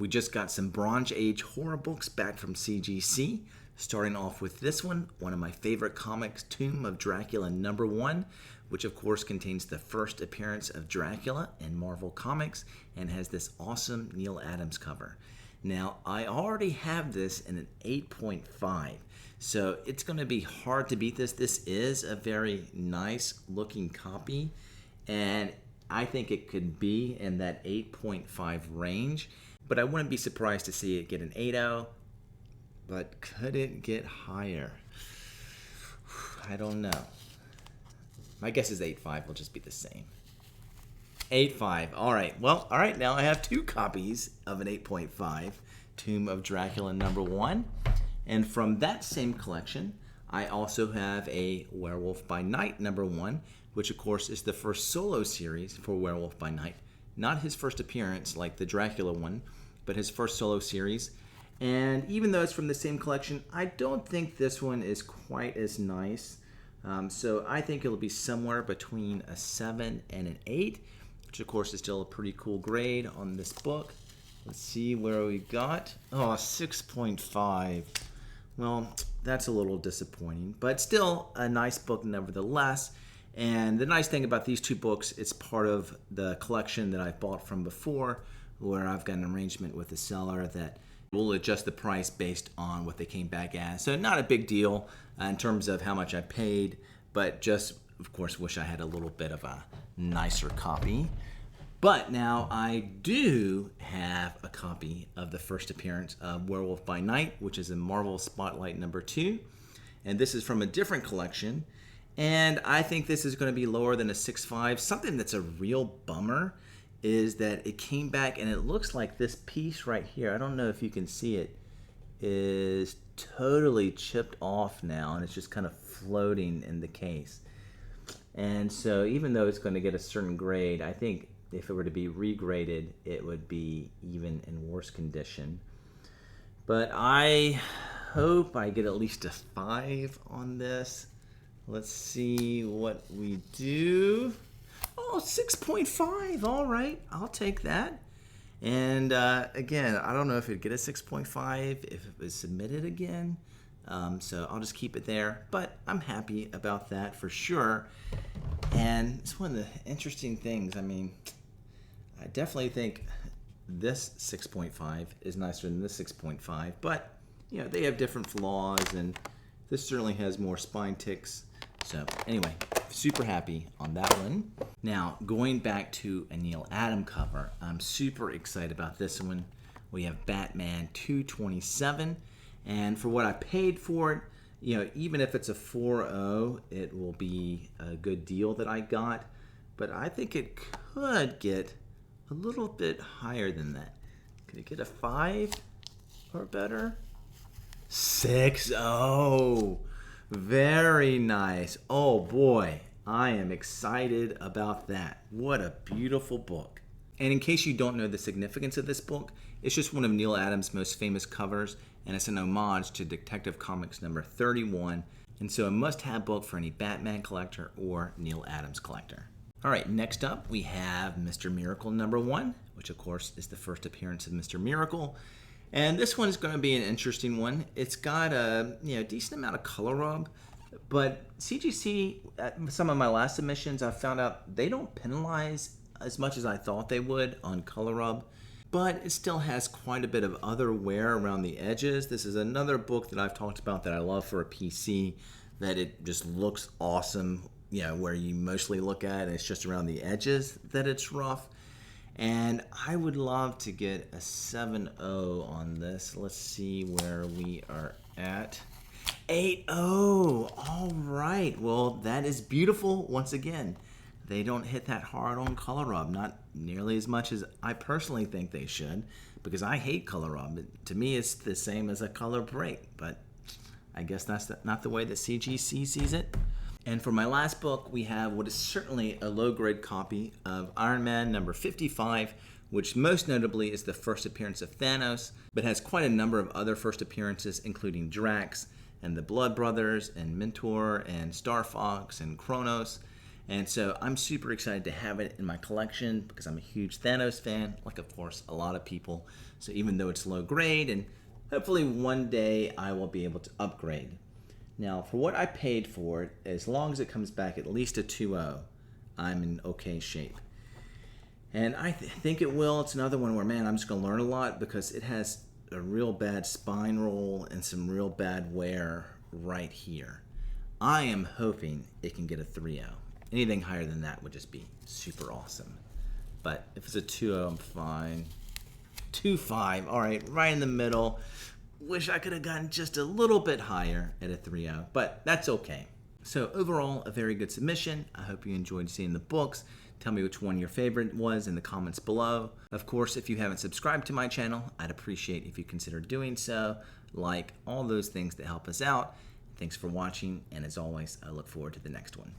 We just got some Bronze Age horror books back from CGC. Starting off with this one of my favorite comics, Tomb of Dracula #1, which of course contains the first appearance of Dracula in Marvel Comics and has this awesome Neal Adams cover. Now, I already have this in an 8.5, so it's going to be hard to beat this. This is a very nice looking copy, and I think it could be in that 8.5 range, but I wouldn't be surprised to see it get an 8.0. But could it get higher? I don't know. My guess is 8.5 will just be the same. 8.5. All right. Well, all right. Now I have two copies of an 8.5, Tomb of Dracula #1. And from that same collection, I also have a Werewolf by Night #1, which of course is the first solo series for Werewolf by Night. Not his first appearance like the Dracula one, but his first solo series. And even though it's from the same collection, I don't think this one is quite as nice. So I think it'll be somewhere between a 7 and an 8, which of course is still a pretty cool grade on this book. Let's see where we got. Oh, 6.5. Well, that's a little disappointing, but still a nice book nevertheless. And the nice thing about these two books, it's part of the collection that I've bought from before, where I've got an arrangement with the seller that we'll adjust the price based on what they came back as. So not a big deal in terms of how much I paid, but just, of course, wish I had a little bit of a nicer copy. But now I do have a copy of the first appearance of Werewolf by Night, which is in Marvel Spotlight #2. And this is from a different collection. And I think this is going to be lower than a 6.5. Something that's a real bummer is that it came back and it looks like this piece right here, I don't know if you can see it, is totally chipped off now, and it's just kind of floating in the case. And so even though it's going to get a certain grade, I think if it were to be regraded, it would be even in worse condition. But I hope I get at least a 5 on this. Let's see what we do. Oh, 6.5. All right, I'll take that. And again, I don't know if it'd get a 6.5 if it was submitted again. So I'll just keep it there. But I'm happy about that for sure. And it's one of the interesting things. I mean, I definitely think this 6.5 is nicer than this 6.5. But, you know, they have different flaws. And this certainly has more spine ticks. So anyway, super happy on that one. Now, going back to a Neal Adams cover, I'm super excited about this one. We have Batman 227, and for what I paid for it, you know, even if it's a 4.0, it will be a good deal that I got, but I think it could get a little bit higher than that. Could it get a 5 or better? 6.0. Very nice. Oh boy, I am excited about that. What a beautiful book. And in case you don't know the significance of this book, it's just one of Neal Adams' most famous covers, and it's an homage to Detective Comics #31, and so a must-have book for any Batman collector or Neal Adams collector. All right, next up we have Mr. Miracle #1, which of course is the first appearance of Mr. Miracle. And this one is going to be an interesting one. It's got a decent amount of color rub, but CGC, at some of my last submissions, I found out they don't penalize as much as I thought they would on color rub, but it still has quite a bit of other wear around the edges. This is another book that I've talked about that I love for a PC, that it just looks awesome, you know, where you mostly look at it, it's just around the edges that it's rough. And I would love to get a 7.0 on this. Let's see where we are at. 8.0. All right. Well, that is beautiful. Once again, they don't hit that hard on color rub. Not nearly as much as I personally think they should, because I hate color rub. To me, it's the same as a color break. But I guess that's not the way that CGC sees it. And for my last book, we have what is certainly a low-grade copy of Iron Man #55, which most notably is the first appearance of Thanos, but has quite a number of other first appearances, including Drax and the Blood Brothers and Mentor and Star Fox and Kronos. And so I'm super excited to have it in my collection because I'm a huge Thanos fan, like of course a lot of people. So even though it's low grade, and hopefully one day I will be able to upgrade. Now for what I paid for it, as long as it comes back at least a 2.0, I'm in okay shape. And I think it will. It's another one where, man, I'm just going to learn a lot because it has a real bad spine roll and some real bad wear right here. I am hoping it can get a 3.0. Anything higher than that would just be super awesome. But if it's a 2.0, I'm fine. 2.5, all right, right in the middle. Wish I could have gotten just a little bit higher at a 3.0, but that's okay. So overall, a very good submission. I hope you enjoyed seeing the books. Tell me which one your favorite was in the comments below. Of course, if you haven't subscribed to my channel, I'd appreciate if you consider doing so. Like all those things that help us out. Thanks for watching, and as always, I look forward to the next one.